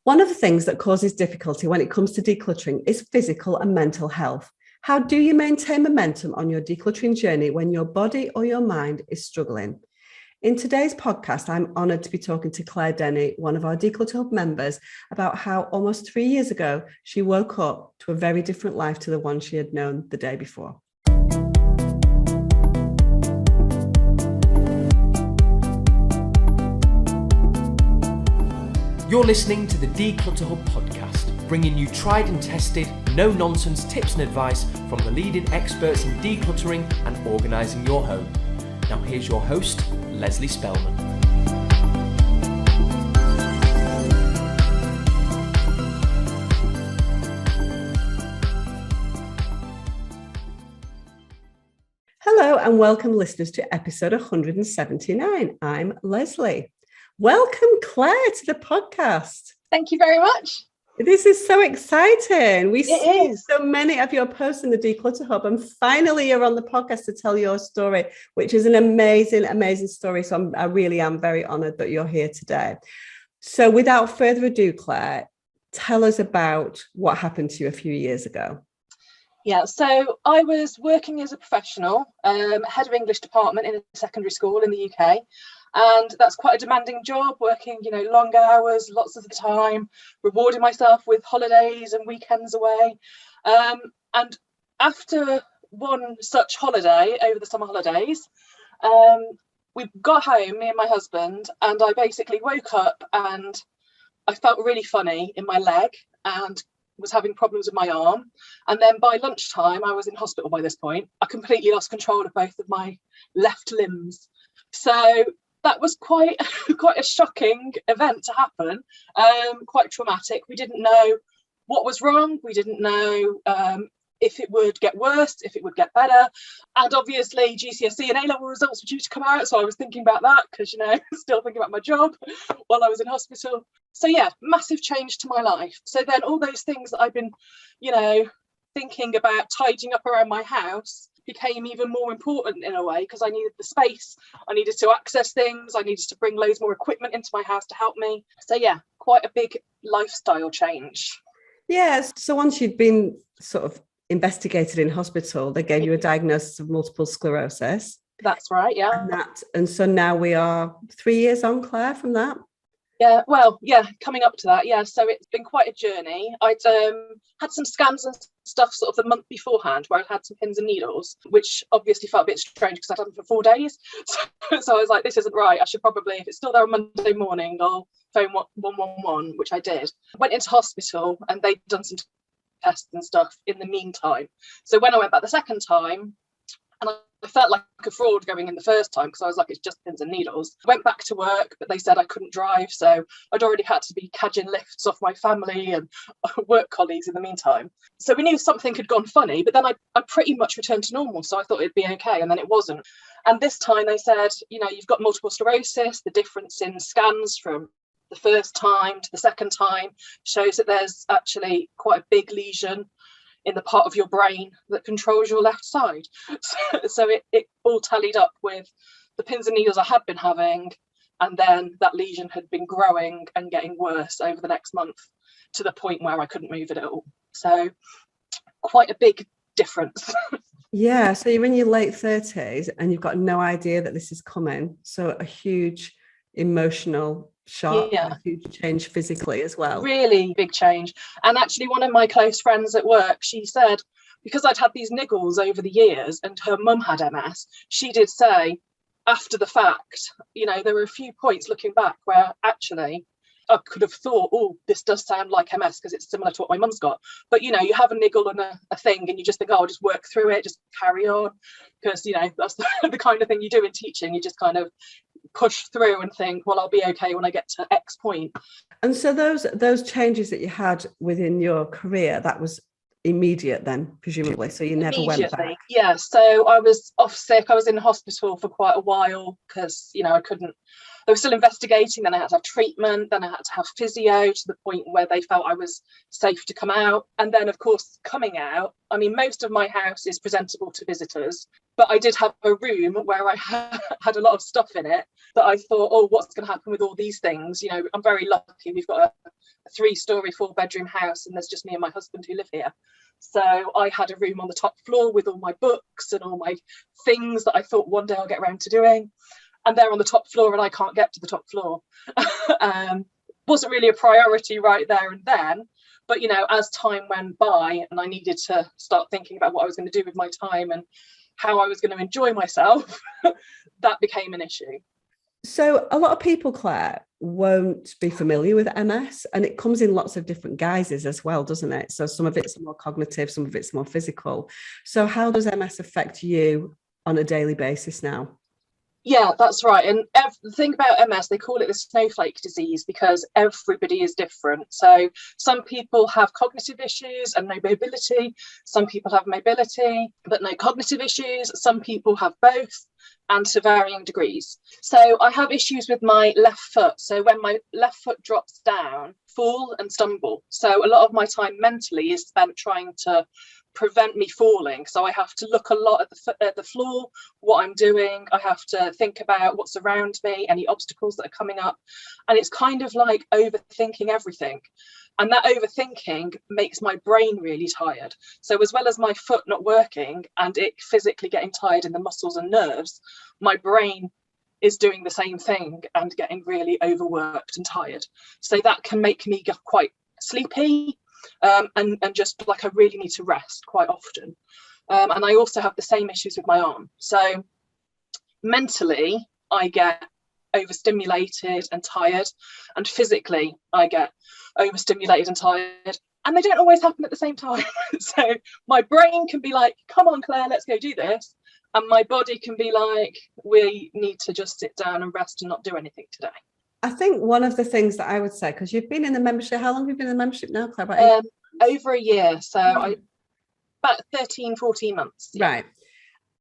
One of the things that causes difficulty when it comes to decluttering is physical and mental health. How do you maintain momentum on your decluttering journey when your body or your mind is struggling? In today's podcast, I'm honoured to be talking to Clare Denny, one of our Declutter Hub members, about how almost 3 years ago, she woke up to a very different life to the one she had known the day before. You're listening to the Declutter Hub podcast, bringing you tried and tested, no-nonsense tips and advice from the leading experts in decluttering and organising your home. Now here's your host, Leslie Spellman. Hello and welcome listeners to episode 179. I'm Leslie. Welcome, Clare, to the podcast. Thank you very much. This is so exciting. We see is. so many of your posts in the Declutter Hub, and finally you're on the podcast to tell your story, which is an amazing, amazing story. So I really am very honoured that you're here today. So without further ado, Clare, tell us about what happened to you a few years ago. Yeah, so I was working as a professional, head of English department in a secondary school in the UK. And that's quite a demanding job, working, long hours, lots of the time, rewarding myself with holidays and weekends away. And after one such holiday, over the summer holidays, we got home, me and my husband, and I basically woke up and I felt really funny in my leg and was having problems with my arm. And then by lunchtime, I was in hospital by this point. I completely lost control of both of my left limbs. So that was quite a shocking event to happen, quite traumatic. We didn't know what was wrong. We didn't know if it would get worse, if it would get better. And obviously GCSE and A-level results were due to come out. So I was thinking about that because, still thinking about my job while I was in hospital. So yeah, massive change to my life. So then all those things that I've been, thinking about tidying up around my house became even more important in a way because I needed the space, I needed to access things, I needed to bring loads more equipment into my house to help me. So yeah, quite a big lifestyle change. Yes. So once you'd been sort of investigated in hospital, they gave you a diagnosis of multiple sclerosis. That's right, yeah. And so now we are 3 years on, Clare, from that. Yeah, well, yeah, coming up to that, yeah. So it's been quite a journey. I'd had some scans and stuff sort of the month beforehand where I'd had some pins and needles, which obviously felt a bit strange because I'd had them for 4 days. So I was like, this isn't right. I should probably, if it's still there on Monday morning, I'll phone 111, which I did. Went into hospital and they'd done some tests and stuff in the meantime. So when I went back the second time, and I felt like a fraud going in the first time because I was like, it's just pins and needles. Went back to work, but they said I couldn't drive. So I'd already had to be cadging lifts off my family and work colleagues in the meantime. So we knew something had gone funny, but then I pretty much returned to normal. So I thought it'd be okay. And then it wasn't. And this time they said, you've got multiple sclerosis. The difference in scans from the first time to the second time shows that there's actually quite a big lesion in the part of your brain that controls your left side. So it all tallied up with the pins and needles I had been having, and then that lesion had been growing and getting worse over the next month to the point where I couldn't move it at all. So quite a big difference. Yeah, so you're in your late 30s and you've got no idea that this is coming. So a huge emotional shock, a huge change physically as well. Really big change. And actually one of my close friends at work, she said, because I'd had these niggles over the years and her mum had MS, she did say after the fact, there were a few points looking back where actually I could have thought, oh, this does sound like MS because it's similar to what my mum's got. But, you have a niggle and a thing and you just think, oh, I'll just work through it, just carry on. Because, that's the kind of thing you do in teaching. You just kind of push through and think, well, I'll be okay when I get to X point. And so those changes that you had within your career, that was immediate then, presumably. So you never went back. Yeah. So I was off sick. I was in hospital for quite a while because, I couldn't they were still investigating. Then I had to have treatment. Then I had to have physio to the point where they felt I was safe to come out. And then, of course, coming out, I mean, most of my house is presentable to visitors, but I did have a room where I had a lot of stuff in it that I thought, oh, what's going to happen with all these things? You know, I'm very lucky. We've got a 3-story, 4-bedroom house, and there's just me and my husband who live here. So I had a room on the top floor with all my books and all my things that I thought one day I'll get around to doing. And they're on the top floor and I can't get to the top floor. Wasn't really a priority right there and then. But, you know, as time went by and I needed to start thinking about what I was going to do with my time and how I was going to enjoy myself, that became an issue. So a lot of people, Claire, won't be familiar with MS, and it comes in lots of different guises as well, doesn't it? So some of it's more cognitive, some of it's more physical. So how does MS affect you on a daily basis now? Yeah, that's right. And the thing about MS, they call it the snowflake disease because everybody is different. So some people have cognitive issues and no mobility. Some people have mobility, but no cognitive issues. Some people have both, and to varying degrees. So I have issues with my left foot. So when my left foot drops down, fall and stumble. So a lot of my time mentally is spent trying to prevent me falling. So I have to look a lot at the floor, what I'm doing. I have to think about what's around me, any obstacles that are coming up. And it's kind of like overthinking everything. And that overthinking makes my brain really tired. So as well as my foot not working and it physically getting tired in the muscles and nerves, my brain is doing the same thing and getting really overworked and tired. So that can make me get quite sleepy. And just like I really need to rest quite often. And I also have the same issues with my arm. So mentally, I get overstimulated and tired, and physically, I get overstimulated and tired. And they don't always happen at the same time. So my brain can be like, come on, Claire, let's go do this. And my body can be like, we need to just sit down and rest and not do anything today. I think one of the things that I would say, because you've been in the membership, how long have you been in the membership now, Claire? About over a year. So about 13, 14 months. Yeah. Right.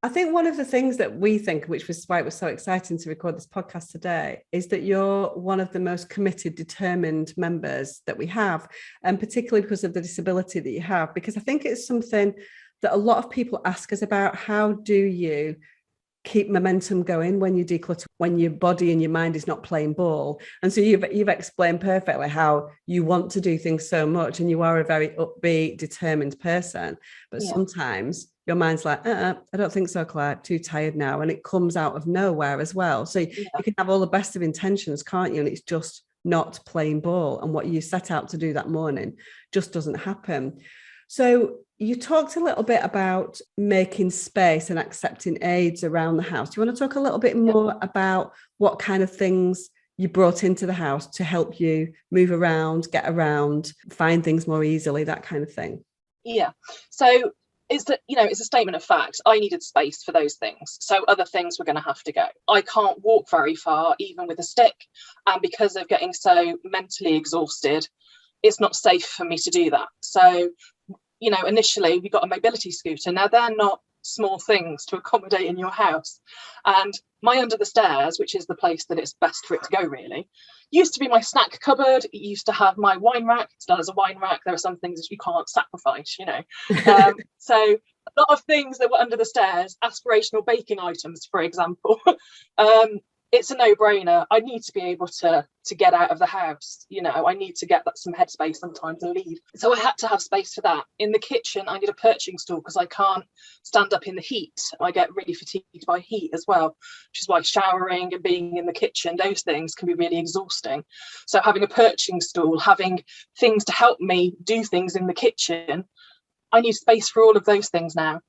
I think one of the things that we think, which was why it was so exciting to record this podcast today, is that you're one of the most committed, determined members that we have, and particularly because of the disability that you have, because I think it's something that a lot of people ask us about. How do you keep momentum going when you declutter, when your body and your mind is not playing ball? And so you've explained perfectly how you want to do things so much, and you are a very upbeat, determined person, but sometimes your mind's like, I don't think so, Claire, too tired now. And it comes out of nowhere as well. So you can have all the best of intentions, can't you? And it's just not playing ball. And what you set out to do that morning just doesn't happen. So you talked a little bit about making space and accepting aids around the house. Do you want to talk a little bit more about what kind of things you brought into the house to help you move around, get around, find things more easily, that kind of thing? Yeah. So it's a statement of fact. I needed space for those things. So other things were going to have to go. I can't walk very far, even with a stick. And because of getting so mentally exhausted, it's not safe for me to do that. So initially we got a mobility scooter. Now they're not small things to accommodate in your house. And my under the stairs, which is the place that it's best for it to go really, used to be my snack cupboard. It used to have my wine rack. It still has a wine rack. There are some things that you can't sacrifice, So a lot of things that were under the stairs, aspirational baking items, for example, it's a no-brainer. I need to be able to get out of the house. I need to get some headspace sometimes and leave. So I had to have space for that. In the kitchen, I need a perching stool because I can't stand up in the heat. I get really fatigued by heat as well, which is why showering and being in the kitchen, those things can be really exhausting. So having a perching stool, having things to help me do things in the kitchen, I need space for all of those things now.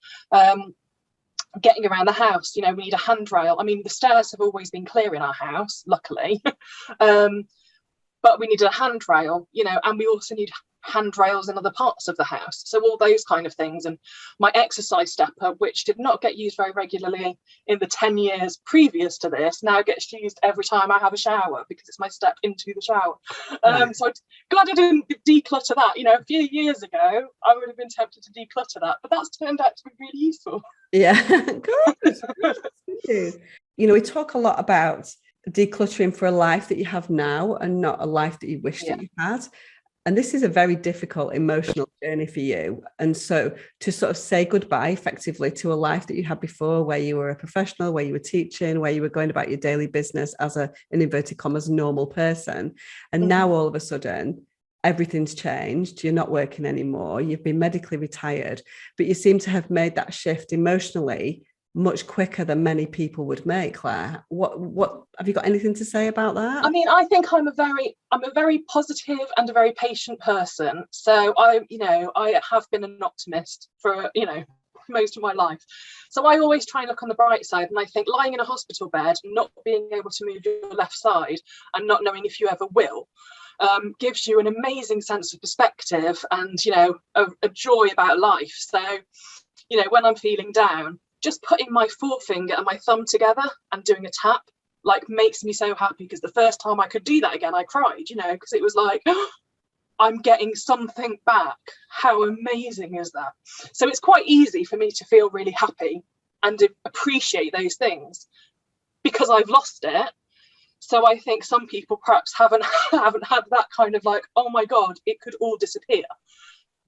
Getting around the house, we need a handrail. I mean, the stairs have always been clear in our house, luckily, but we needed a handrail, and we also need handrails in other parts of the house. So all those kind of things. And my exercise stepper, which did not get used very regularly in the 10 years previous to this, now gets used every time I have a shower because it's my step into the shower. So I'm glad I didn't declutter that. A few years ago, I would have been tempted to declutter that, but that's turned out to be really useful. Yeah, good. We talk a lot about decluttering for a life that you have now and not a life that you wish that you had. And this is a very difficult emotional journey for you. And so to sort of say goodbye effectively to a life that you had before, where you were a professional, where you were teaching, where you were going about your daily business as in inverted commas, normal person. And now all of a sudden, everything's changed. You're not working anymore. You've been medically retired, but you seem to have made that shift emotionally much quicker than many people would make. Claire, what have you got anything to say about that? I mean, I think I'm a very positive and a very patient person. So I have been an optimist for, most of my life. So I always try and look on the bright side. And I think lying in a hospital bed, not being able to move your left side and not knowing if you ever will, gives you an amazing sense of perspective and, a joy about life. So, when I'm feeling down, just putting my forefinger and my thumb together and doing a tap makes me so happy, because the first time I could do that again, I cried, because it was like, oh, I'm getting something back. How amazing is that? So it's quite easy for me to feel really happy and appreciate those things because I've lost it. So I think some people perhaps haven't had that kind of oh my God, it could all disappear.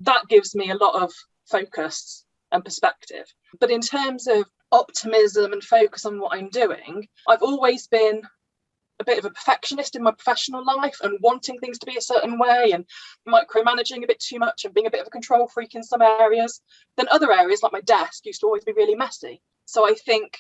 That gives me a lot of focus and perspective. But in terms of optimism and focus on what I'm doing, I've always been a bit of a perfectionist in my professional life and wanting things to be a certain way and micromanaging a bit too much and being a bit of a control freak in some areas. Then other areas, like my desk, used to always be really messy. So I think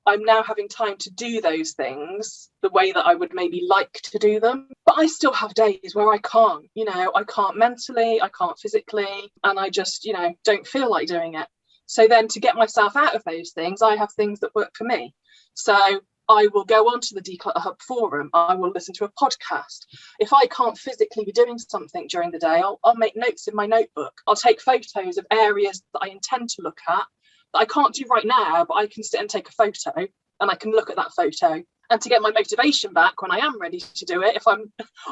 I'm now having time to do those things the way that I would maybe like to do them. But I still have days where I can't, I can't mentally, I can't physically, and I just, don't feel like doing it. So then to get myself out of those things, I have things that work for me. So I will go onto the Declutter Hub forum. I will listen to a podcast. If I can't physically be doing something during the day, I'll make notes in my notebook. I'll take photos of areas that I intend to look at that I can't do right now, but I can sit and take a photo and I can look at that photo. And to get my motivation back when I am ready to do it, if I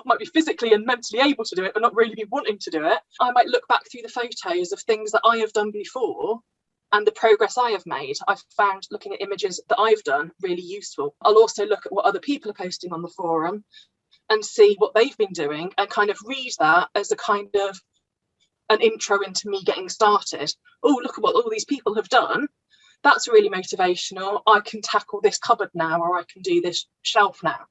might be physically and mentally able to do it, but not really be wanting to do it, I might look back through the photos of things that I have done before and the progress I have made. I've found looking at images that I've done really useful. I'll also look at what other people are posting on the forum and see what they've been doing and kind of read that as a kind of an intro into me getting started. Oh, look at what all these people have done. That's really motivational. I can tackle this cupboard now, or I can do this shelf now.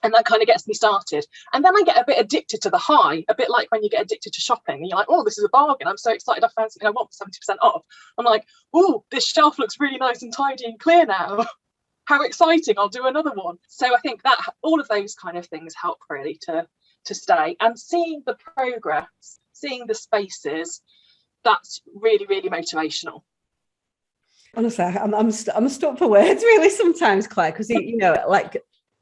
And that kind of gets me started. And then I get a bit addicted to the high, a bit like when you get addicted to shopping. And you're like, oh, this is a bargain. I'm so excited. I found something I want for 70% off. I'm like, oh, this shelf looks really nice and tidy and clear now. How exciting. I'll do another one. So I think that all of those kind of things help really to stay. And seeing the progress, seeing the spaces, that's really, really motivational. Honestly, I'm stuck for words really sometimes, Claire, because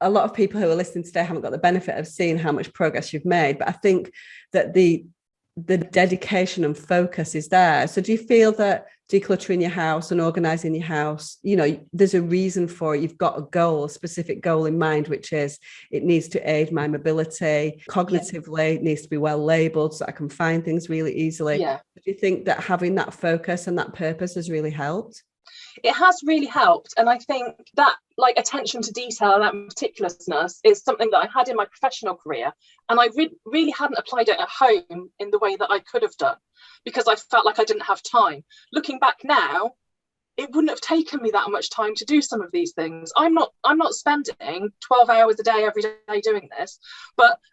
a lot of people who are listening today haven't got the benefit of seeing how much progress you've made, but I think that the dedication and focus is there. So do you feel that decluttering your house and organizing your house, there's a reason for it? You've got a goal, a specific goal in mind, which is it needs to aid my mobility cognitively. It needs to be well labeled so I can find things really easily. Do you think that having that focus and that purpose has really helped? It has really helped. And I think that attention to detail and that meticulousness is something that I had in my professional career. And I really hadn't applied it at home in the way that I could have done, because I felt like I didn't have time. Looking back now, it wouldn't have taken me that much time to do some of these things. I'm not spending 12 hours a day every day doing this,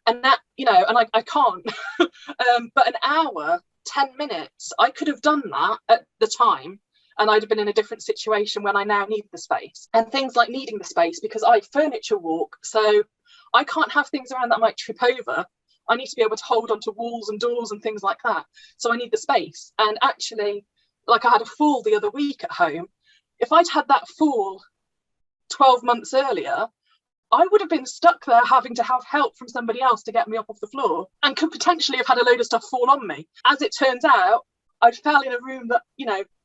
and I can't. But an hour, 10 minutes, I could have done that at the time. And I'd have been in a different situation when I now need the space. And things like needing the space, because I furniture walk, so I can't have things around that I might trip over. I need to be able to hold onto walls and doors and things like that. So I need the space. And actually, I had a fall the other week at home. If I'd had that fall 12 months earlier, I would have been stuck there having to have help from somebody else to get me up off the floor, and could potentially have had a load of stuff fall on me. As it turns out, I fell in a room that,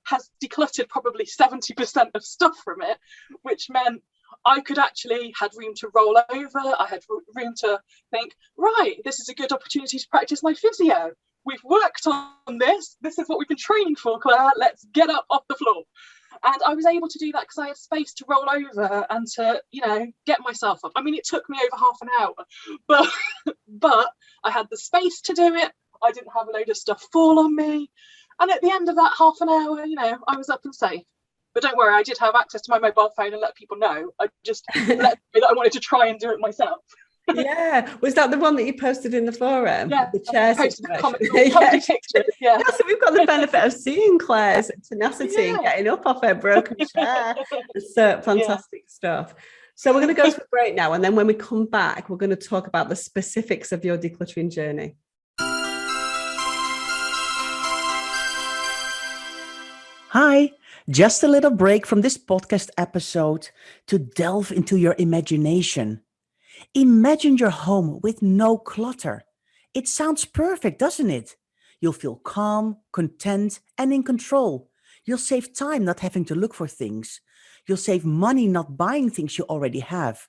has decluttered probably 70% of stuff from it, which meant I could actually had room to roll over. I had room to think, right, this is a good opportunity to practice my physio. We've worked on this. This is what we've been training for, Claire. Let's get up off the floor. And I was able to do that because I had space to roll over and to, get myself up. I mean, it took me over half an hour, but I had the space to do it. I didn't have a load of stuff fall on me. And at the end of that half an hour, I was up and safe. But don't worry, I did have access to my mobile phone and let people know. I just let them know that I wanted to try and do it myself. Yeah, was that the one that you posted in the forum? Yeah, the chair posted the comments, pictures. Yeah. So we've got the benefit of seeing Claire's tenacity and getting up off her broken chair. It's fantastic stuff. So we're going to go to a break now, and then when we come back, we're going to talk about the specifics of your decluttering journey. Hi, just a little break from this podcast episode to delve into your imagination. Imagine your home with no clutter. It sounds perfect, doesn't it? You'll feel calm, content, and in control. You'll save time not having to look for things. You'll save money not buying things you already have.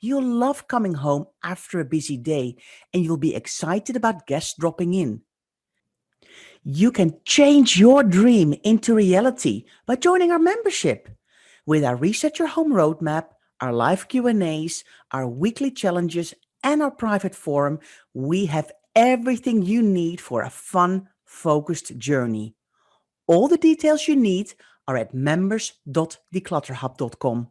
You'll love coming home after a busy day, and you'll be excited about guests dropping in. You can change your dream into reality by joining our membership. With our Reset Your Home roadmap, our live Q&As, our weekly challenges, and our private forum, we have everything you need for a fun, focused journey. All the details you need are at members.declutterhub.com.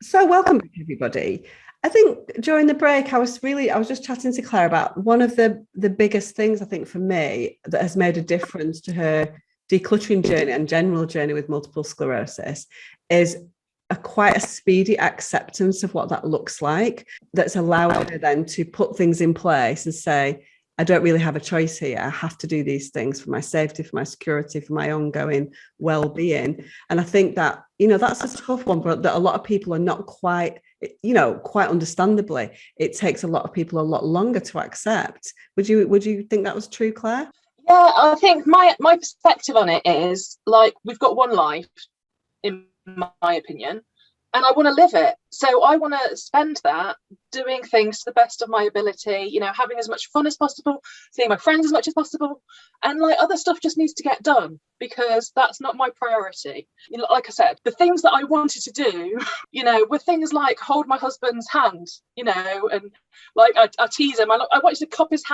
So welcome back, everybody. I think during the break, I was just chatting to Claire about one of the biggest things, I think, for me that has made a difference to her decluttering journey and general journey with multiple sclerosis is quite a speedy acceptance of what that looks like, that's allowed her then to put things in place and say, I don't really have a choice here. I have to do these things for my safety, for my security, for my ongoing well-being. And I think that, that's a tough one, but that a lot of people are not quite, quite understandably, it takes a lot of people a lot longer to accept. Would you think that was true, Claire? Yeah, I think my perspective on it is like, we've got one life, in my opinion, and I want to live it. So I want to spend that doing things to the best of my ability, having as much fun as possible, seeing my friends as much as possible. And like, other stuff just needs to get done because that's not my priority. Like I said, the things that I wanted to do, were things like hold my husband's hand, and like I tease him. I wanted to cup his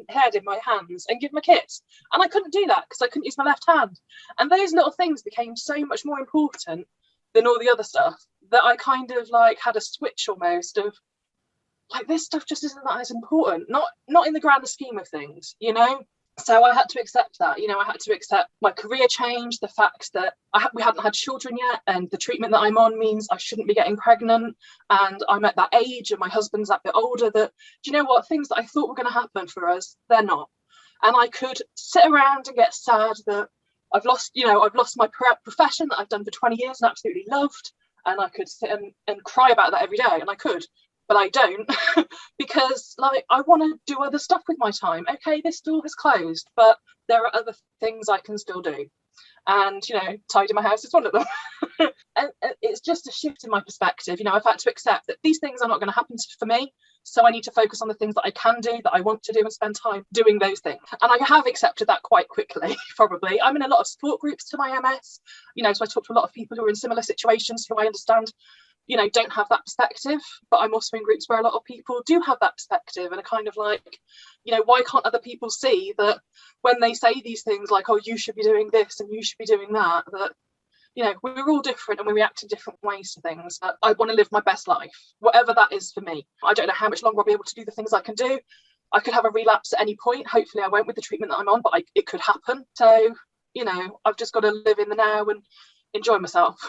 head in my hands and give him a kiss. And I couldn't do that because I couldn't use my left hand. And those little things became so much more important than all the other stuff that I kind of like had a switch almost of like, this stuff just isn't that as important, not in the grander scheme of things, So I had to accept that, I had to accept my career change, the fact that we hadn't had children yet, and the treatment that I'm on means I shouldn't be getting pregnant, and I'm at that age and my husband's that bit older that, do you know what, things that I thought were going to happen for us, they're not. And I could sit around and get sad that I've lost my profession that I've done for 20 years and absolutely loved. And I could sit and cry about that every day, and I could, but I don't because like, I want to do other stuff with my time. Okay, this door has closed, but there are other things I can still do. And, tidy my house is one of them. and it's just a shift in my perspective. I've had to accept that these things are not going to happen for me. So I need to focus on the things that I can do, that I want to do, and spend time doing those things. And I have accepted that quite quickly, probably. I'm in a lot of support groups to my MS, so I talk to a lot of people who are in similar situations who I understand, don't have that perspective. But I'm also in groups where a lot of people do have that perspective and are kind of like, why can't other people see that when they say these things like, oh, you should be doing this and you should be doing that, that we're all different and we react in different ways to things. But I want to live my best life, whatever that is for me. I don't know how much longer I'll be able to do the things I can do. I could have a relapse at any point. Hopefully I won't with the treatment that I'm on, but it could happen. So, I've just got to live in the now and enjoy myself.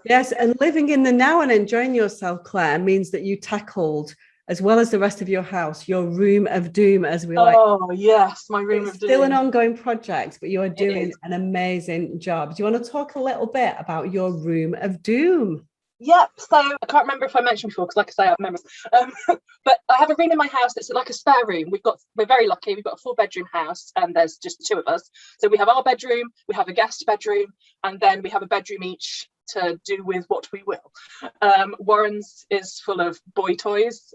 Yes, and living in the now and enjoying yourself, Claire, means that you tackled, as well as the rest of your house, your room of doom, as we like. Oh, yes, my room of doom. Still an ongoing project, but you are doing an amazing job. Do you want to talk a little bit about your room of doom? Yep. So I can't remember if I mentioned before, because like I say, I have members. But I have a room in my house that's like a spare room. We're very lucky. We've got a 4-bedroom house, and there's just the 2 of us. So we have our bedroom, we have a guest bedroom, and then we have a bedroom each to do with what we will. Warren's is full of boy toys.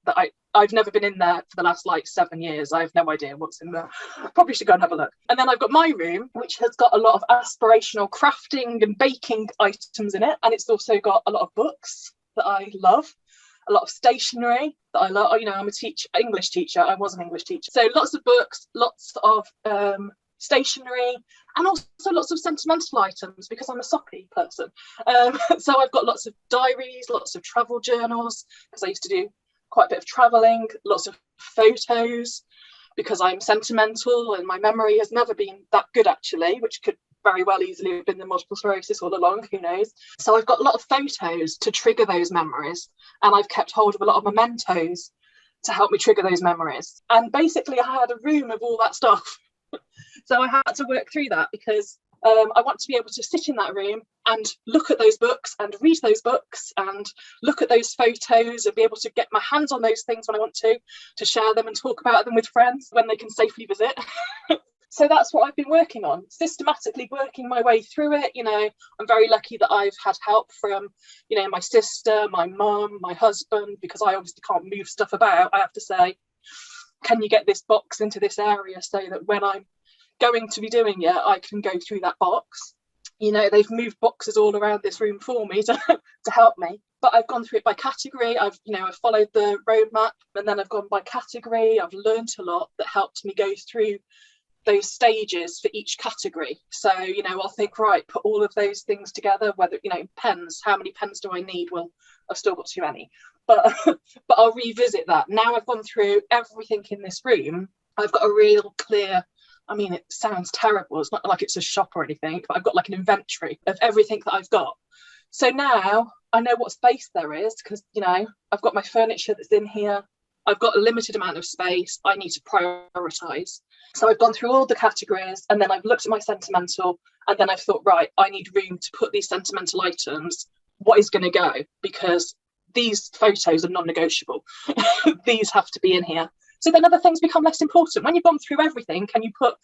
that I've never been in there for the last like 7 years. I have no idea what's in there. Probably should go and have a look. And then I've got my room, which has got a lot of aspirational crafting and baking items in it. And it's also got a lot of books that I love, a lot of stationery that I love. You know, I'm English teacher. I was an English teacher. So lots of books, lots of stationery, and also lots of sentimental items because I'm a soppy person. So I've got lots of diaries, lots of travel journals because I used to do quite a bit of traveling, lots of photos because I'm sentimental and my memory has never been that good actually, which could very well easily have been the multiple sclerosis all along, who knows. So I've got a lot of photos to trigger those memories, and I've kept hold of a lot of mementos to help me trigger those memories. And basically I had a room of all that stuff. So I had to work through that because I want to be able to sit in that room and look at those books and read those books and look at those photos and be able to get my hands on those things when I want to share them and talk about them with friends when they can safely visit. So that's what I've been working on, systematically working my way through it. You know, I'm very lucky that I've had help from, you know, my sister, my mum, my husband, because I obviously can't move stuff about. I have to say, can you get this box into this area so that when I'm going to be doing it, I can go through that box. You know, they've moved boxes all around this room for me to help me. But I've gone through it by category. I've followed the roadmap, and then I've gone by category. I've learned a lot that helped me go through those stages for each category. So, you know, I'll think, right, put all of those things together, whether, you know, pens, how many pens do I need? Well, I've still got too many, but I'll revisit that. Now I've gone through everything in this room. I've got a real clear, I mean, it sounds terrible. It's not like it's a shop or anything, but I've got like an inventory of everything that I've got. So now I know what space there is because, you know, I've got my furniture that's in here. I've got a limited amount of space. I need to prioritise. So I've gone through all the categories, and then I've looked at my sentimental, and then I've thought, right, I need room to put these sentimental items. What is going to go? Because these photos are non-negotiable. These have to be in here. So then other things become less important. When you've gone through everything, can you put,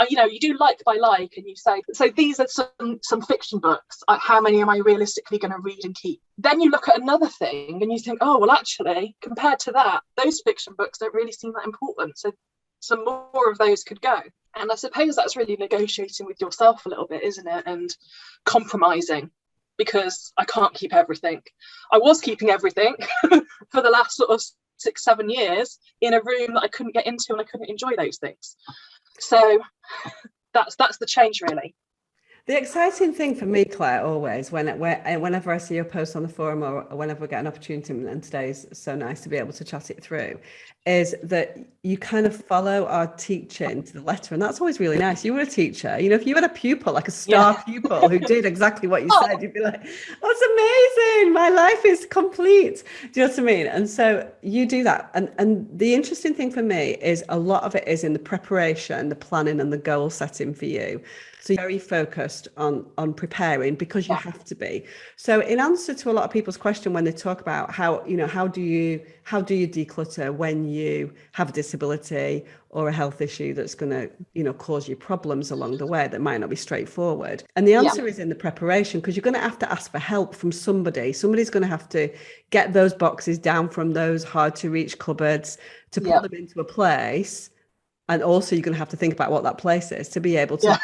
you know, you do like by like, and you say, so these are some fiction books. How many am I realistically going to read and keep? Then you look at another thing and you think, oh, well, actually, compared to that, those fiction books don't really seem that important. So some more of those could go. And I suppose that's really negotiating with yourself a little bit, isn't it? And compromising, because I can't keep everything. I was keeping everything for the last sort of 6-7 years in a room that I couldn't get into, and I couldn't enjoy those things. So that's the change, really. The exciting thing for me, Claire, always whenever I see your post on the forum or whenever we get an opportunity, and today is so nice to be able to chat it through, is that you kind of follow our teaching to the letter, and that's always really nice. You were a teacher, you know, if you had a pupil, like a star pupil who did exactly what you said, you'd be like, that's amazing, my life is complete. Do you know what I mean? And so you do that, and the interesting thing for me is a lot of it is in the preparation, the planning, and the goal setting for you. So you're very focused on preparing because you have to be. So in answer to a lot of people's question when they talk about how do you declutter when you have a disability or a health issue that's going to, you know, cause you problems along the way that might not be straightforward. And the answer is in the preparation, because you're going to have to ask for help from somebody. Somebody's going to have to get those boxes down from those hard to reach cupboards to put them into a place. And also you're going to have to think about what that place is to be able to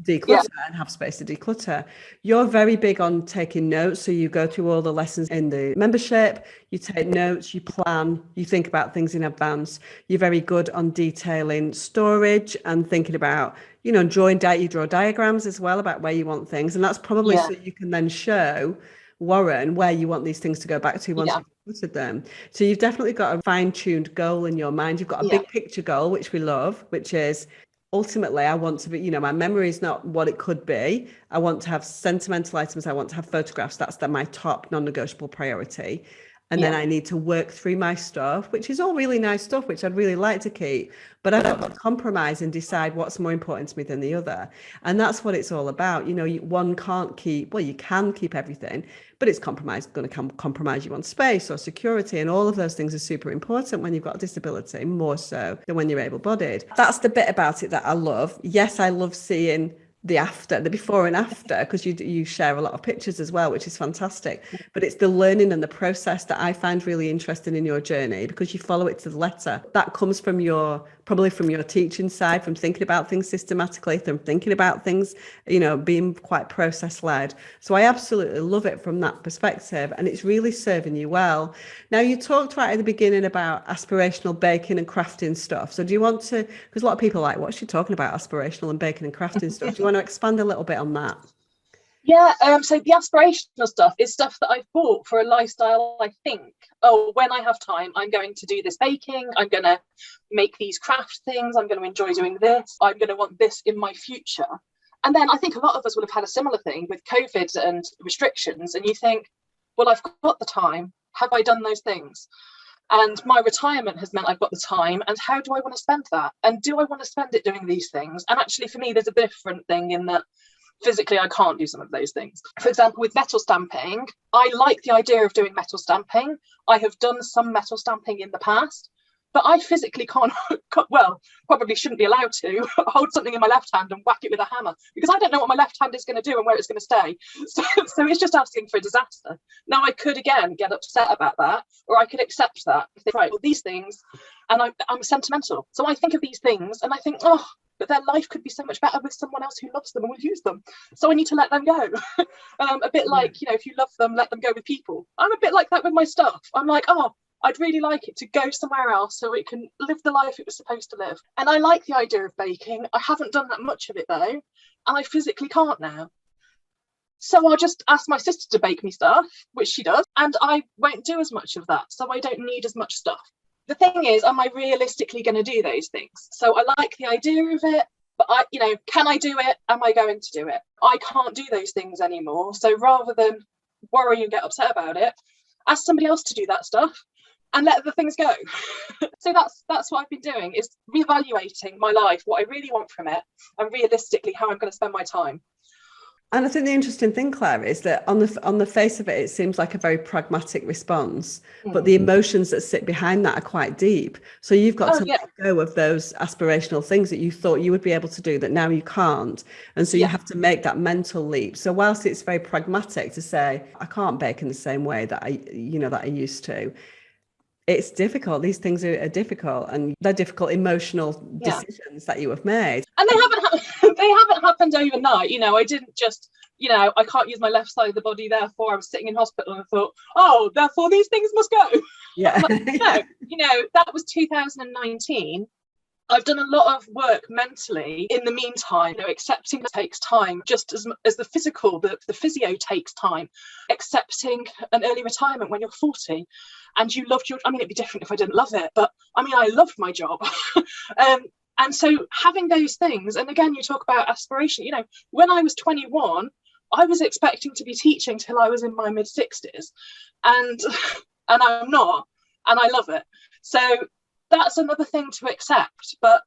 declutter and have space to declutter. You're very big on taking notes. So you go through all the lessons in the membership, you take notes, you plan, you think about things in advance. You're very good on detailing storage and thinking about, you know, you draw diagrams as well about where you want things. And that's probably so you can then show Warren where you want these things to go back to once you've decluttered them. So you've definitely got a fine-tuned goal in your mind. You've got a big picture goal, which we love, which is ultimately I want to be, you know, my memory is not what it could be. I want to have sentimental items. I want to have photographs. That's my top non-negotiable priority. And then I need to work through my stuff, which is all really nice stuff, which I'd really like to keep. But I don't compromise and decide what's more important to me than the other. And that's what it's all about. You know, one can't keep, well, you can keep everything, but it's going to compromise you on space or security. And all of those things are super important when you've got a disability, more so than when you're able-bodied. That's the bit about it that I love. Yes, I love seeing the before and after, because you share a lot of pictures as well, which is fantastic. But it's the learning and the process that I find really interesting in your journey, because you follow it to the letter. That comes from probably from your teaching side, from thinking about things systematically, from thinking about things, being quite process led. So I absolutely love it from that perspective, and it's really serving you well. Now, you talked right at the beginning about aspirational baking and crafting stuff. So do you want to, because a lot of people are like, what's she talking about, aspirational and baking and crafting stuff? Do you want to expand a little bit on that? Yeah, so the aspirational stuff is stuff that I've bought for a lifestyle. I think, when I have time, I'm going to do this baking, I'm going to make these craft things, I'm going to enjoy doing this, I'm going to want this in my future. And then I think a lot of us would have had a similar thing with COVID and restrictions, and you think, well, I've got the time, have I done those things? And my retirement has meant I've got the time, and how do I want to spend that? And do I want to spend it doing these things? And actually, for me, there's a different thing in that physically I can't do some of those things. For example, with metal stamping, I like the idea of doing metal stamping. I have done some metal stamping in the past, but I physically can't, well, probably shouldn't be allowed to hold something in my left hand and whack it with a hammer, because I don't know what my left hand is going to do and where it's going to stay. So it's just asking for a disaster. Now, I could, again, get upset about that, or I could accept that. Think, right, well, these things, and I'm sentimental. So I think of these things and I think, but their life could be so much better with someone else who loves them and will use them. So I need to let them go. A bit like, if you love them, let them go with people. I'm a bit like that with my stuff. I'm like, I'd really like it to go somewhere else so it can live the life it was supposed to live. And I like the idea of baking. I haven't done that much of it though, and I physically can't now. So I'll just ask my sister to bake me stuff, which she does, and I won't do as much of that. So I don't need as much stuff. The thing is, am I realistically going to do those things? So I like the idea of it, but can I do it? Am I going to do it? I can't do those things anymore. So rather than worry and get upset about it, ask somebody else to do that stuff and let the things go. So that's what I've been doing, is reevaluating my life, what I really want from it, and realistically how I'm going to spend my time. And I think the interesting thing, Claire, is that on the face of it, it seems like a very pragmatic response, but the emotions that sit behind that are quite deep. So you've got to let go of those aspirational things that you thought you would be able to do that now you can't. And so you have to make that mental leap. So whilst it's very pragmatic to say, I can't bake in the same way that I used to, it's difficult. These things are difficult, and they're difficult emotional decisions that you have made. And they haven't happened overnight. I didn't just, I can't use my left side of the body, therefore I was sitting in hospital and I thought, therefore these things must go. Yeah. No, that was 2019. I've done a lot of work mentally in the meantime. Accepting takes time, just as the physical, the physio takes time. Accepting an early retirement when you're 40 and you loved it'd be different if I didn't love it, but I loved my job. And so having those things, and again, you talk about aspiration, when I was 21, I was expecting to be teaching till I was in my mid 60s, and I'm not, and I love it. So that's another thing to accept. But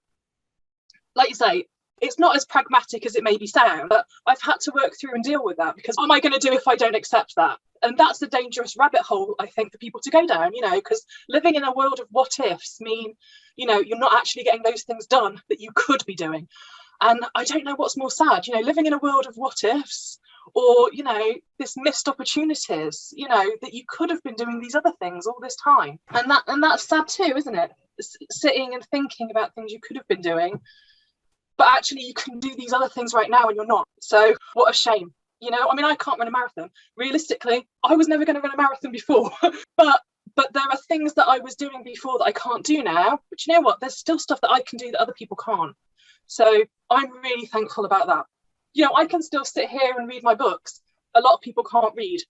like you say, it's not as pragmatic as it maybe sound, but I've had to work through and deal with that, because what am I going to do if I don't accept that? And that's a dangerous rabbit hole, I think, for people to go down, because living in a world of what ifs mean, you're not actually getting those things done that you could be doing. And I don't know what's more sad, living in a world of what ifs, or, this missed opportunities, that you could have been doing these other things all this time. And that's sad too, isn't it? Sitting and thinking about things you could have been doing, but actually you can do these other things right now and you're not. So what a shame. I can't run a marathon. Realistically, I was never going to run a marathon before, but there are things that I was doing before that I can't do now. But you know what? There's still stuff that I can do that other people can't. So I'm really thankful about that. I can still sit here and read my books. A lot of people can't read,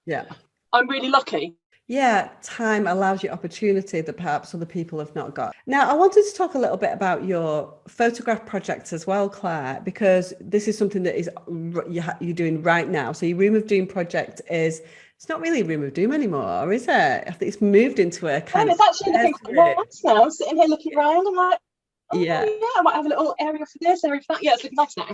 Yeah. I'm really lucky. Yeah, time allows you opportunity that perhaps other people have not got. Now, I wanted to talk a little bit about your photograph projects as well, Claire, because this is something that is you're doing right now. So your Room of Doom project it's not really a Room of Doom anymore, is it? I think it's moved into a kind of... It's actually looking quite nice now. I'm sitting here looking around, I'm like, I might have a little area for this, area for that. Yeah, it's looking nice now.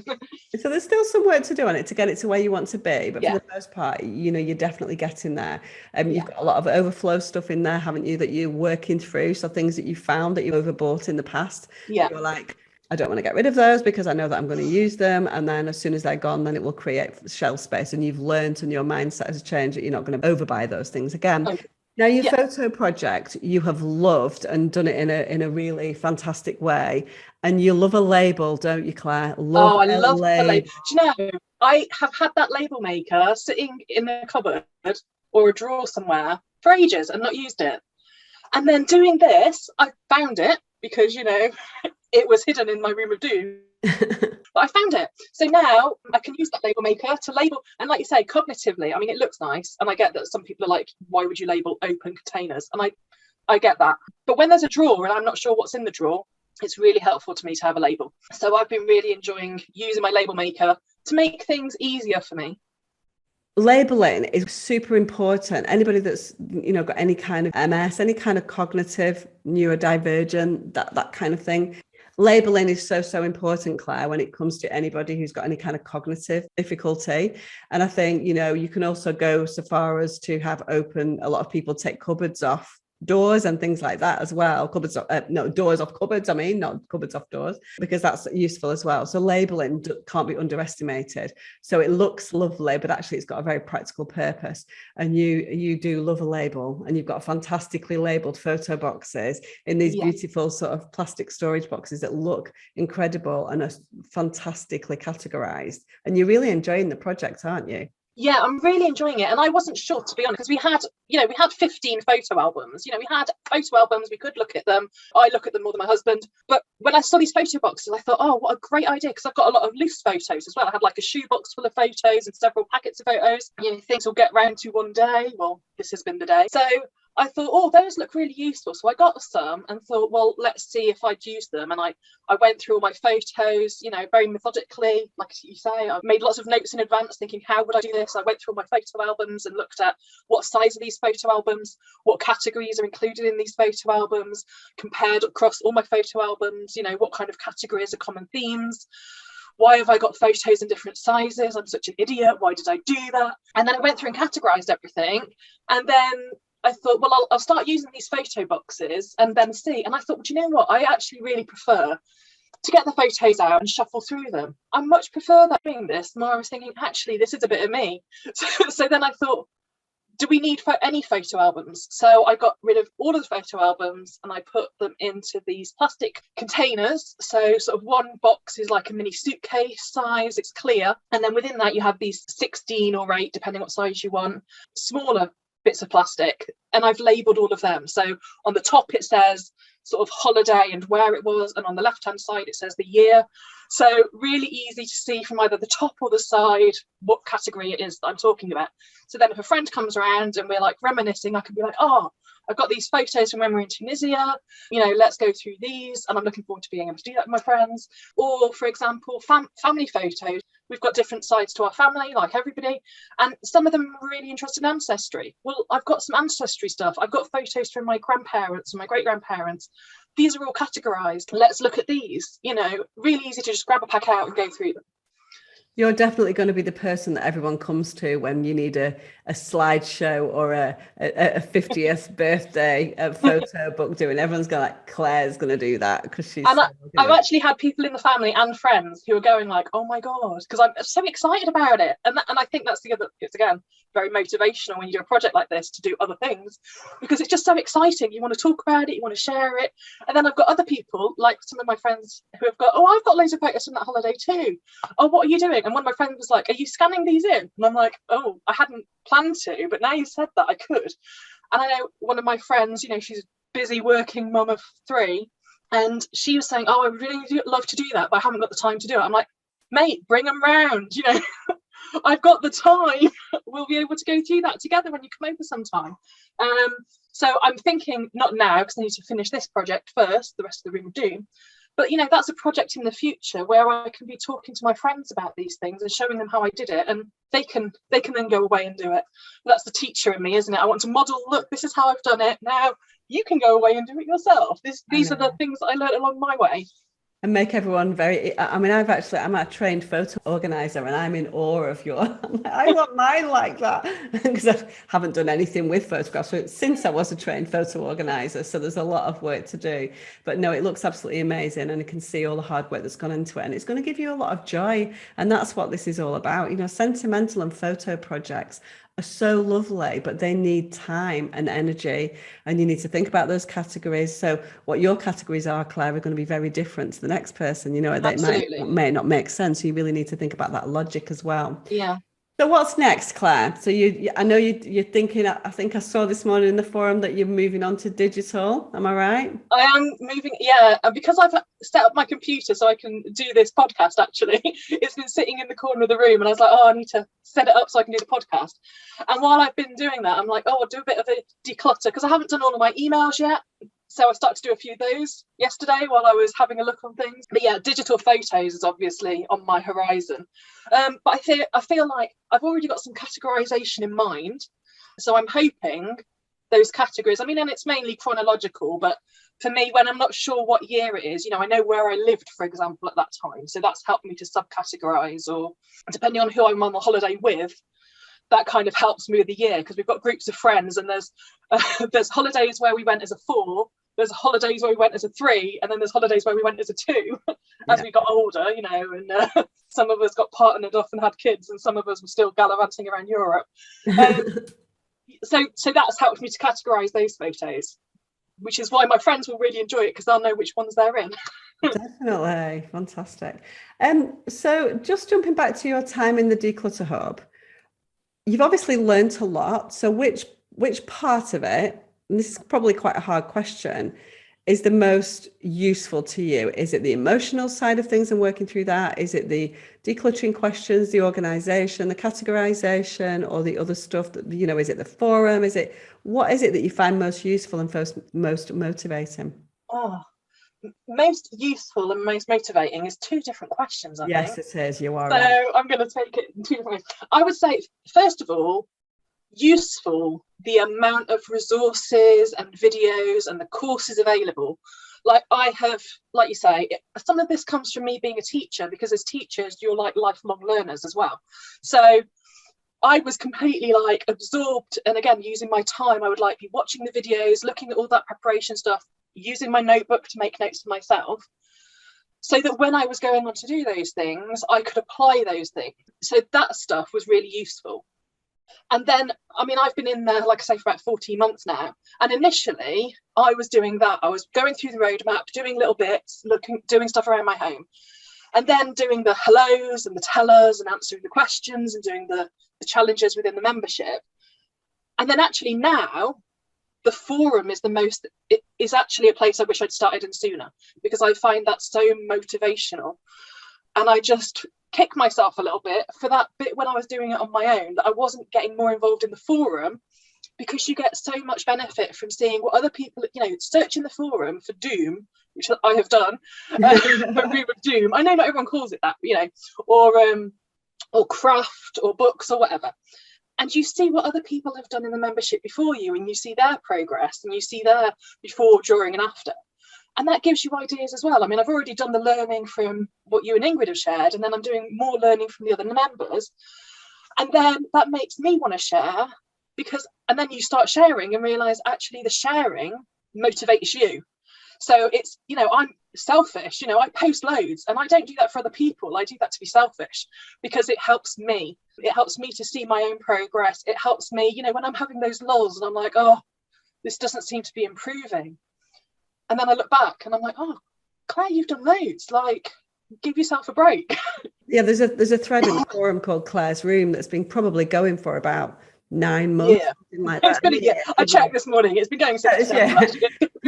So there's still some work to do on it to get it to where you want to be, but for the most part, you're definitely getting there. You've got a lot of overflow stuff in there, haven't you, that you're working through? So things that you found that you overbought in the past, you're like, I don't want to get rid of those because I know that I'm going to use them. And then as soon as they're gone, then it will create shelf space. And you've learned and your mindset has changed that you're not going to overbuy those things again. Okay. Now, your photo project, you have loved and done it in a really fantastic way. And you love a label, don't you, Claire? I love a label. Do you know, I have had that label maker sitting in a cupboard or a drawer somewhere for ages and not used it. And then doing this, I found it because, you know, it was hidden in my room of doom. But I found it. So now I can use that label maker to label. And like you say, cognitively, I mean, it looks nice. And I get that some people are like, why would you label open containers? And I get that. But when there's a drawer and I'm not sure what's in the drawer, it's really helpful to me to have a label. So I've been really enjoying using my label maker to make things easier for me. Labeling is super important. Anybody that's, you know, got any kind of MS, any kind of cognitive neurodivergent, that kind of thing. Labeling is so important, Claire, when it comes to anybody who's got any kind of cognitive difficulty. And I think, you know, you can also go so far as to have a lot of people take cupboards off doors and things like that as well. Doors off cupboards, I mean, not cupboards off doors, because that's useful as well. So labeling can't be underestimated. So it looks lovely, but actually it's got a very practical purpose. And you do love a label, and you've got fantastically labeled photo boxes in these beautiful sort of plastic storage boxes that look incredible and are fantastically categorized. And you're really enjoying the project, aren't you? Yeah, I'm really enjoying it. And I wasn't sure, to be honest, because we had 15 photo albums. You know, we had photo albums, we could look at them. I look at them more than my husband. But when I saw these photo boxes, I thought, oh, what a great idea, because I've got a lot of loose photos as well. I had like a shoebox full of photos and several packets of photos. You know, things will get round to one day. Well, this has been the day. So I thought, oh, those look really useful. So I got some and thought, well, let's see if I'd use them. And I went through all my photos, you know, very methodically, like you say. I made lots of notes in advance thinking, how would I do this? I went through all my photo albums and looked at what size are these photo albums, what categories are included in these photo albums, compared across all my photo albums, you know, what kind of categories are common themes. Why have I got photos in different sizes? I'm such an idiot. Why did I do that? And then I went through and categorized everything. And then I thought, well, I'll start using these photo boxes and then see. And I thought, well, do you know what? I actually really prefer to get the photos out and shuffle through them. I much prefer that doing this. The more I was thinking, actually, this is a bit of me. So then I thought, do we need any photo albums? So I got rid of all of the photo albums and I put them into these plastic containers. So sort of one box is like a mini suitcase size, it's clear. And then within that, you have these 16 or 8, depending what size you want, smaller bits of plastic, and I've labelled all of them. So on the top it says sort of holiday and where it was, and on the left hand side it says the year. So really easy to see from either the top or the side what category it is that I'm talking about. So then if a friend comes around and we're like reminiscing, I can be like, oh, I've got these photos from when we're in Tunisia, you know, let's go through these, and I'm looking forward to being able to do that with my friends. Or for example, family photos. We've got different sides to our family, like everybody, and some of them are really interested in ancestry. Well, I've got some ancestry stuff. I've got photos from my grandparents and my great-grandparents. These are all categorized. Let's look at these. You know, really easy to just grab a pack out and go through them. You're definitely going to be the person that everyone comes to when you need a slideshow or a 50th birthday photo book doing. Everyone's going like, Claire's going to do that because she's. And I've actually had people in the family and friends who are going like, oh my God, because I'm so excited about it. And I think that's the other, it's again, very motivational when you do a project like this to do other things, because it's just so exciting. You want to talk about it, you want to share it. And then I've got other people, like some of my friends who have got, oh, I've got loads of photos from that holiday too. Oh, what are you doing? And one of my friends was like, are you scanning these in? And I'm like, oh, I hadn't planned to, but now you said that, I could. And I know one of my friends, you know, she's a busy working mum of 3, and she was saying, oh, I would really love to do that, but I haven't got the time to do it. I'm like, mate, bring them round, you know. I've got the time. We'll be able to go through that together when you come over sometime. So I'm thinking, not now, because I need to finish this project first, the rest of the Room of Doom. But, you know, that's a project in the future where I can be talking to my friends about these things and showing them how I did it, and they can then go away and do it. That's the teacher in me, isn't it? I want to model, look, this is how I've done it. Now you can go away and do it yourself. These are the things that I learned along my way. And make everyone I'm a trained photo organizer and I'm in awe of I want mine like that because I haven't done anything with photographs since I was a trained photo organizer. So there's a lot of work to do, but no, it looks absolutely amazing. And I can see all the hard work that's gone into it, and it's going to give you a lot of joy. And that's what this is all about. Sentimental and photo projects are so lovely, but they need time and energy, and you need to think about those categories. So what your categories are, Claire, are going to be very different to the next person. They may not make sense. So you really need to think about that logic as well. Yeah. So what's next, Claire? So I know you're thinking, I think I saw this morning in the forum that you're moving on to digital. Am I right? I am moving, yeah, and because I've set up my computer so I can do this podcast, actually, it's been sitting in the corner of the room, and I was like, I need to set it up so I can do the podcast. And while I've been doing that, I'm like, I'll do a bit of a declutter, because I haven't done all of my emails yet. So I started to do a few of those yesterday while I was having a look on things. But yeah, digital photos is obviously on my horizon. But I feel like I've already got some categorization in mind. So I'm hoping those categories, and it's mainly chronological, but for me, when I'm not sure what year it is, I know where I lived, for example, at that time. So that's helped me to subcategorize, or depending on who I'm on the holiday with, that kind of helps me with the year, because we've got groups of friends, and there's holidays where we went as a 4, there's holidays where we went as a 3, and then there's holidays where we went as a 2 as we got older, and some of us got partnered off and had kids, and some of us were still gallivanting around Europe. So that's helped me to categorize those photos, which is why my friends will really enjoy it, because they'll know which ones they're in. Definitely. Fantastic. So just jumping back to your time in the Declutter Hub, you've obviously learned a lot. So which part of it, and this is probably quite a hard question, is the most useful to you? Is it the emotional side of things and working through that? Is it the decluttering questions, the organization, the categorization, or the other stuff that, is it the forum? What is it that you find most useful and most motivating? Oh, most useful and most motivating is 2 different questions, I think. Yes, it is. You are so right. I'm going to take it in 2 different ways. I would say, first of all, useful, the amount of resources and videos and the courses available. Like I have, like you say, some of this comes from me being a teacher, because as teachers, you're like lifelong learners as well. So I was completely absorbed, and again, using my time, I would be watching the videos, looking at all that preparation stuff, using my notebook to make notes for myself, so that when I was going on to do those things, I could apply those things. So that stuff was really useful. And then, I've been in there, like I say, for about 14 months now. And initially, I was doing that. I was going through the roadmap, doing little bits, doing stuff around my home. And then doing the hellos and the tellers and answering the questions and doing the challenges within the membership. And then actually now, the forum it is actually a place I wish I'd started in sooner, because I find that so motivational. And I just kick myself a little bit for that bit when I was doing it on my own, that I wasn't getting more involved in the forum, because you get so much benefit from seeing what other people, searching the forum for doom, which I have done, for Room of Doom. I know not everyone calls it that, or craft or books or whatever. And you see what other people have done in the membership before you, and you see their progress, and you see their before, during and after. And that gives you ideas as well. I've already done the learning from what you and Ingrid have shared, and then I'm doing more learning from the other members. And then that makes me want to share, and then you start sharing and realize actually the sharing motivates you. So it's, I'm selfish, I post loads, and I don't do that for other people. I do that to be selfish, because it helps me. It helps me to see my own progress. It helps me, when I'm having those lulls and I'm like, oh, this doesn't seem to be improving. And then I look back and I'm like, oh, Claire, you've done loads. Give yourself a break. Yeah, there's a thread in the forum called Claire's Room that's been probably going for about 9 months, something like that. It's been a year. I checked this morning. It's been going since December.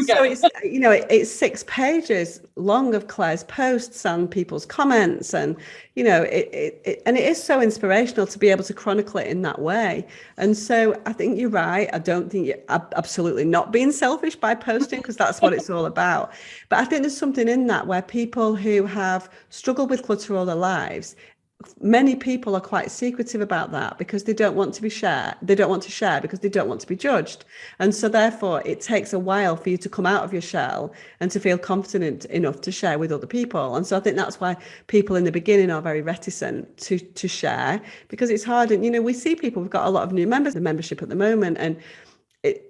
So it's 6 pages long of Claire's posts and people's comments, and it is so inspirational to be able to chronicle it in that way. And so I think you're right. I don't think you're absolutely not being selfish by posting, because that's what it's all about. But I think there's something in that where people who have struggled with clutter all their lives many people are quite secretive about that because they don't want to be shared. They don't want to share because they don't want to be judged. And so therefore it takes a while for you to come out of your shell and to feel confident enough to share with other people. And so I think that's why people in the beginning are very reticent to share, because it's hard. And, you know, we see people, we've got a lot of new members in the membership at the moment, and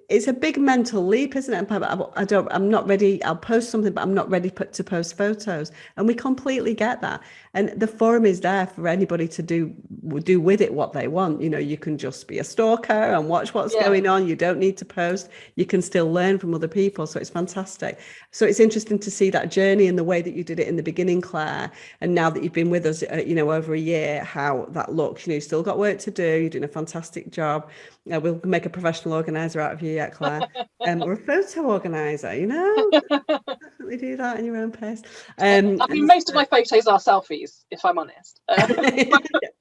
it's a big mental leap, isn't it? I'm not ready. I'll post something, but I'm not ready to post photos. And we completely get that. And the forum is there for anybody to do with it what they want. You know, you can just be a stalker and watch what's going on. You don't need to post. You can still learn from other people. So it's fantastic. So it's interesting to see that journey and the way that you did it in the beginning, Claire. And now that you've been with us, you know, over a year, how that looks. You know, you've still got work to do. You're doing a fantastic job. We'll make a professional organizer out of you yet, Claire. Or a photo organizer, you know. Definitely do that in your own pace. I mean, most of my photos are selfies, if I'm honest.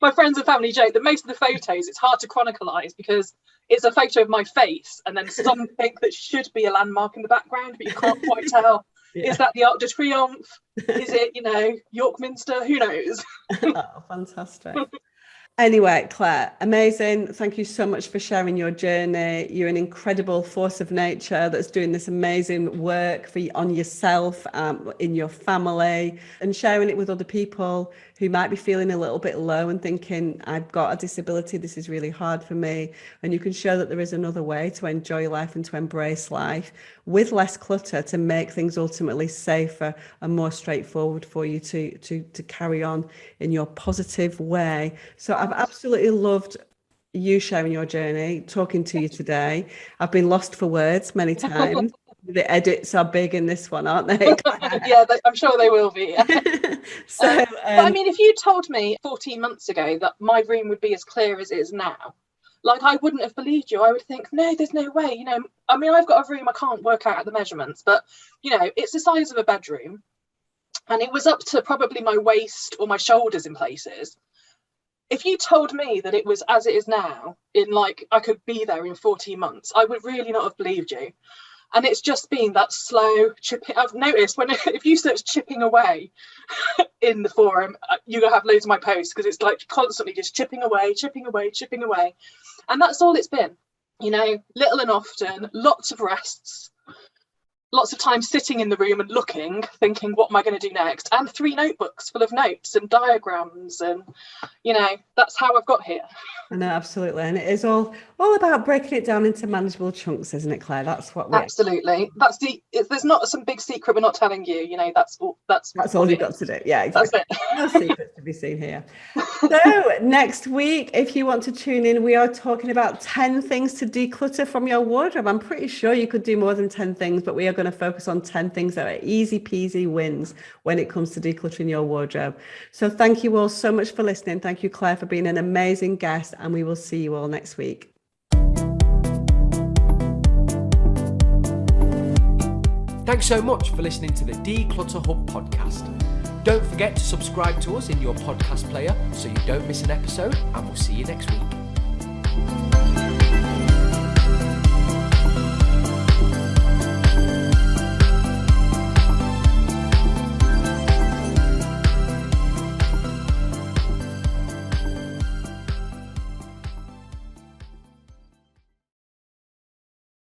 My friends and family joke that most of the photos, it's hard to chronicleize because it's a photo of my face and then something that should be a landmark in the background, but you can't quite tell. Is that the Arc de Triomphe? Is it, you know, York Minster? Who knows? Oh, fantastic. Anyway, Claire, amazing. Thank you so much for sharing your journey. You're an incredible force of nature that's doing this amazing work on yourself, in your family, and sharing it with other people who might be feeling a little bit low and thinking, I've got a disability, this is really hard for me. And you can show that there is another way to enjoy life and to embrace life with less clutter, to make things ultimately safer and more straightforward for you to carry on in your positive way. So I've absolutely loved you sharing your journey, talking to you today. I've been lost for words many times. The edits are big in this one, aren't they? Yeah, I'm sure they will be. So, but I mean, if you told me 14 months ago that my room would be as clear as it is now, like, I wouldn't have believed you. I would think, no, there's no way. You know, I mean, I've got a room, I can't work out the measurements, but, you know, it's the size of a bedroom. And it was up to probably my waist or my shoulders in places. If you told me that it was as it is now, in like, I could be there in 14 months, I would really not have believed you. And it's just been that slow chipping. I've noticed if you search chipping away in the forum, you're going to have loads of my posts because it's like constantly just chipping away. And that's all it's been, you know, little and often, lots of rests, lots of time sitting in the room and looking, thinking, what am I going to do next? And 3 notebooks full of notes and diagrams. And, you know, that's how I've got here. I know, absolutely. And it is all about breaking it down into manageable chunks, isn't it, Claire? That's what absolutely. That's there's not some big secret we're not telling you, you know, that's all you've got to do. Yeah, exactly. No secrets to be seen here. So next week, if you want to tune in, we are talking about 10 things to declutter from your wardrobe. I'm pretty sure you could do more than 10 things, but we are going to focus on 10 things that are easy peasy wins when it comes to decluttering your wardrobe. So thank you all so much for listening. Thank you, Claire, for being an amazing guest, and we will see you all next week. Thanks so much for listening to the Declutter Hub podcast. Don't forget to subscribe to us in your podcast player so you don't miss an episode, and we'll see you next week.